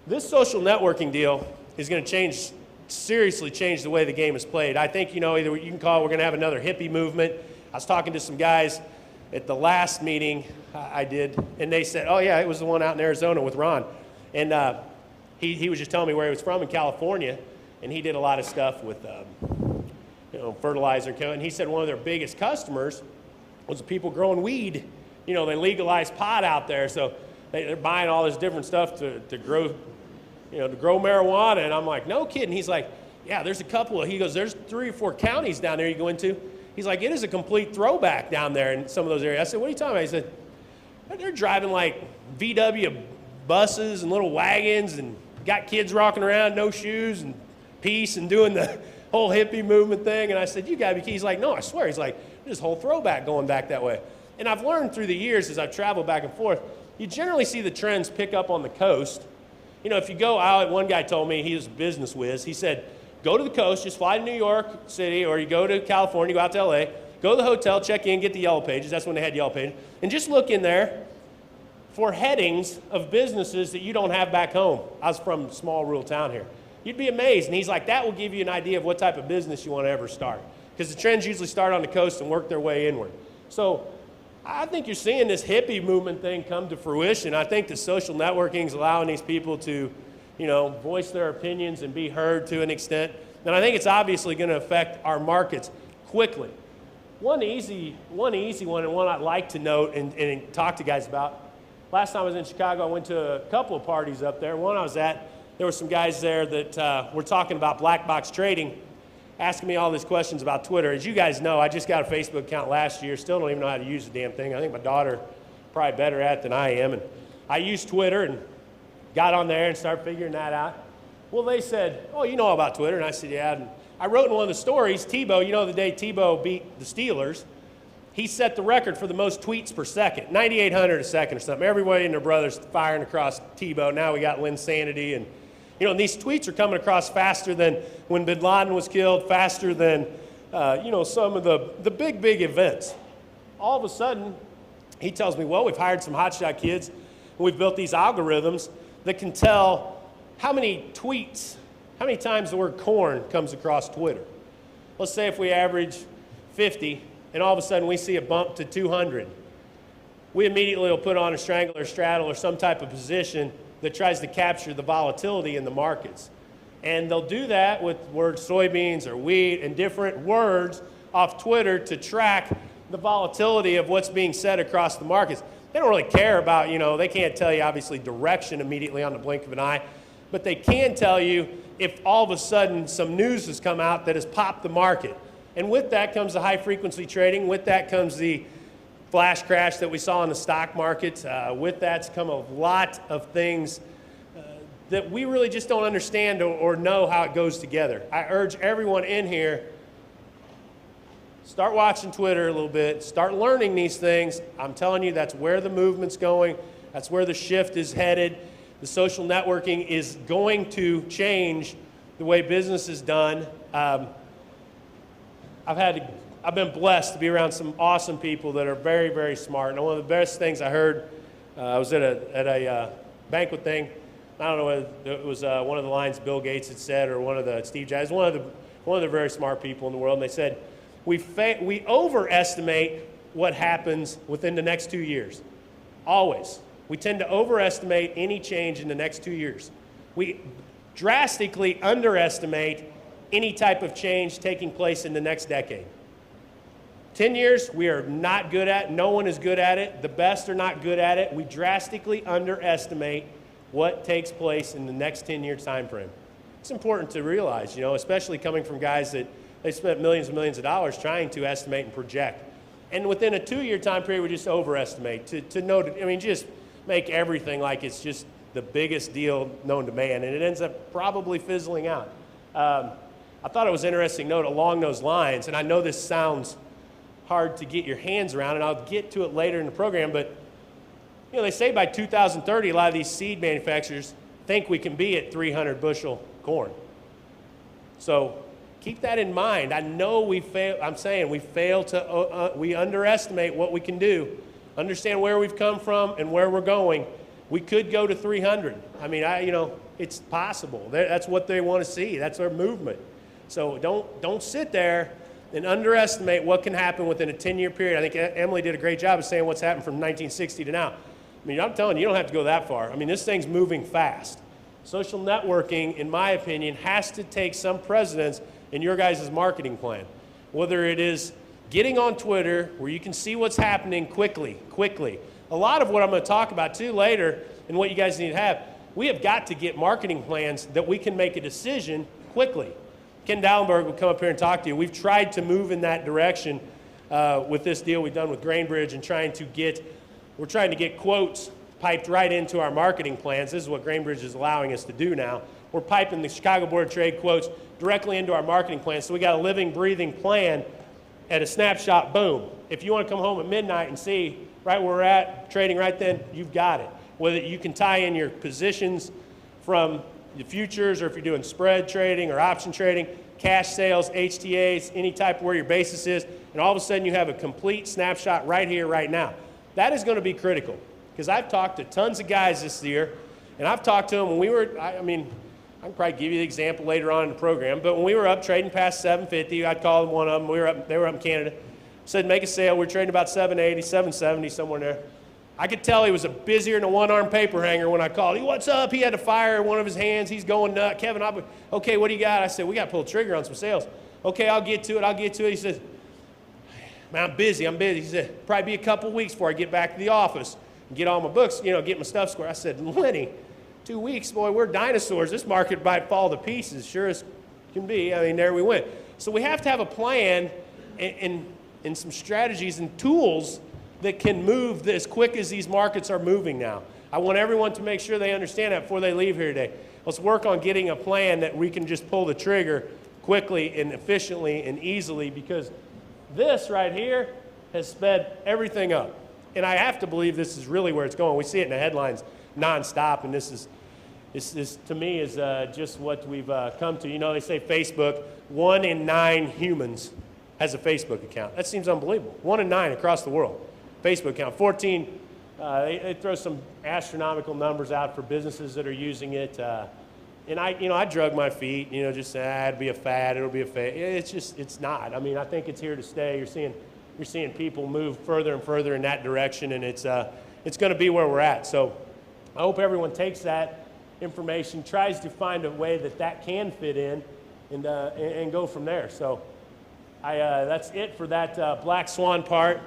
This social networking deal is going to seriously change the way the game is played. I think, either you can call it, we're going to have another hippie movement. I was talking to some guys at the last meeting I did, and they said, oh yeah, it was the one out in Arizona with Ron. And he was just telling me where he was from in California, and he did a lot of stuff with fertilizer. And he said one of their biggest customers was the people growing weed. They legalized pot out there, so they're buying all this different stuff to grow, to grow marijuana. And I'm like, no kidding. He's like, yeah, there's a couple he goes, there's 3 or 4 counties down there you go into. He's like, it is a complete throwback down there in some of those areas. I said, what are you talking about? He said, they're driving like VW buses and little wagons and got kids rocking around, no shoes and peace and doing the whole hippie movement thing. And I said, you gotta be, he's like, no, I swear. He's like, there's this whole throwback going back that way. And I've learned through the years as I've traveled back and forth, you generally see the trends pick up on the coast. If you go out, one guy told me, he was a business whiz, he said, go to the coast, just fly to New York City, or you go to California, go out to LA, go to the hotel, check in, get the yellow pages, that's when they had yellow pages, and just look in there for headings of businesses that you don't have back home. I was from a small rural town here. You'd be amazed, and he's like, that will give you an idea of what type of business you want to ever start, because the trends usually start on the coast and work their way inward. So I think you're seeing this hippie movement thing come to fruition. I think the social networking is allowing these people to, voice their opinions and be heard to an extent. And I think it's obviously going to affect our markets quickly. One easy one, and one I'd like to note and talk to guys about. Last time I was in Chicago, I went to a couple of parties up there. One I was at, there were some guys there that were talking about black box trading, asking me all these questions about Twitter. As you guys know, I just got a Facebook account last year, still don't even know how to use the damn thing. I think my daughter probably better at it than I am. And I used Twitter and got on there and started figuring that out. Well, they said, oh, you know all about Twitter. And I said, yeah. And I wrote in one of the stories, Tebow, the day Tebow beat the Steelers, he set the record for the most tweets per second, 9,800 a second or something. Everybody and their brothers firing across Tebow. Now we got Linsanity. And, and these tweets are coming across faster than when Bin Laden was killed, faster than, some of the big events. All of a sudden, he tells me, well, we've hired some hotshot kids, and we've built these algorithms that can tell how many tweets, how many times the word corn comes across Twitter. Let's say if we average 50, and all of a sudden we see a bump to 200. We immediately will put on a strangle or straddle or some type of position that tries to capture the volatility in the markets. And they'll do that with words soybeans or wheat and different words off Twitter to track the volatility of what's being said across the markets. They don't really care about, they can't tell you obviously direction immediately on the blink of an eye, but they can tell you if all of a sudden some news has come out that has popped the market. And with that comes the high frequency trading, with that comes the flash crash that we saw in the stock market. With that's come a lot of things that we really just don't understand or know how it goes together. I urge everyone in here, start watching Twitter a little bit, start learning these things. I'm telling you, that's where the movement's going. That's where the shift is headed. The social networking is going to change the way business is done. I've been blessed to be around some awesome people that are very, very smart. And one of the best things I heard, I was at a banquet thing. I don't know whether it was one of the lines Bill Gates had said or one of the Steve Jobs, one of the very smart people in the world. And they said, we overestimate what happens within the next 2 years. Always. We tend to overestimate any change in the next 2 years. We drastically underestimate any type of change taking place in the next decade. 10 years, we are not good at. No one is good at it. The best are not good at it. We drastically underestimate what takes place in the next 10-year time frame. It's important to realize, especially coming from guys that they spent millions and millions of dollars trying to estimate and project. And within a 2-year time period, we just overestimate just make everything like it's just the biggest deal known to man, and it ends up probably fizzling out. I thought it was an interesting note along those lines, and I know this sounds hard to get your hands around, and I'll get to it later in the program, but they say by 2030, a lot of these seed manufacturers think we can be at 300 bushel corn. So keep that in mind. I know we underestimate what we can do, understand where we've come from and where we're going, We could go to 300. I mean, it's possible. That's what they want to see. That's their movement. So don't sit there and underestimate what can happen within a 10-year period. I think Emily did a great job of saying what's happened from 1960 to now. I mean, I'm telling you, you don't have to go that far. I mean, this thing's moving fast. Social networking, in my opinion, has to take some precedence in your guys' marketing plan. Whether it is getting on Twitter where you can see what's happening quickly. A lot of what I'm going to talk about too later and what you guys need to have, we have got to get marketing plans that we can make a decision quickly. Ken Dallenberg will come up here and talk to you. We've tried to move in that direction with this deal we've done with Grainbridge and we're trying to get quotes piped right into our marketing plans. This is what Grainbridge is allowing us to do now. We're piping the Chicago Board of Trade quotes directly into our marketing plan. So we got a living, breathing plan at a snapshot, boom. If you want to come home at midnight and see right where we're at, trading right then, you've got it. Whether you can tie in your positions from the futures, or if you're doing spread trading or option trading, cash sales, HTAs, any type of where your basis is, and all of a sudden you have a complete snapshot right here, right now. That is going to be critical, because I've talked to tons of guys this year, and I've talked to them when we were, I can probably give you the example later on in the program, but when we were up trading past 750, I'd call them one of them, they were up in Canada, said make a sale, we're trading about 780, 770, somewhere in there. I could tell he was busier than a one-arm paper hanger when I called. What's up? He had to fire one of his hands. He's going nuts. Kevin, okay, what do you got? I said, we got to pull the trigger on some sales. Okay, I'll get to it. He says, man, I'm busy. He said, probably be a couple weeks before I get back to the office and get all my books, get my stuff squared. I said, Lenny, 2 weeks, boy, we're dinosaurs. This market might fall to pieces, sure as can be. I mean, there we went. So we have to have a plan and some strategies and tools that can move as quick as these markets are moving now. I want everyone to make sure they understand that before they leave here today. Let's work on getting a plan that we can just pull the trigger quickly and efficiently and easily, because this right here has sped everything up. And I have to believe this is really where it's going. We see it in the headlines nonstop, and this to me is just what we've come to. They say Facebook, 1 in 9 humans has a Facebook account. That seems unbelievable. 1 in 9 across the world. Facebook account. 14, they throw some astronomical numbers out for businesses that are using it. And I drug my feet, just say, it'll be a fad, it's not. I think it's here to stay. You're seeing people move further and further in that direction, and it's going to be where we're at. So I hope everyone takes that information, tries to find a way that can fit in, and go from there. So that's it for that Black Swan part.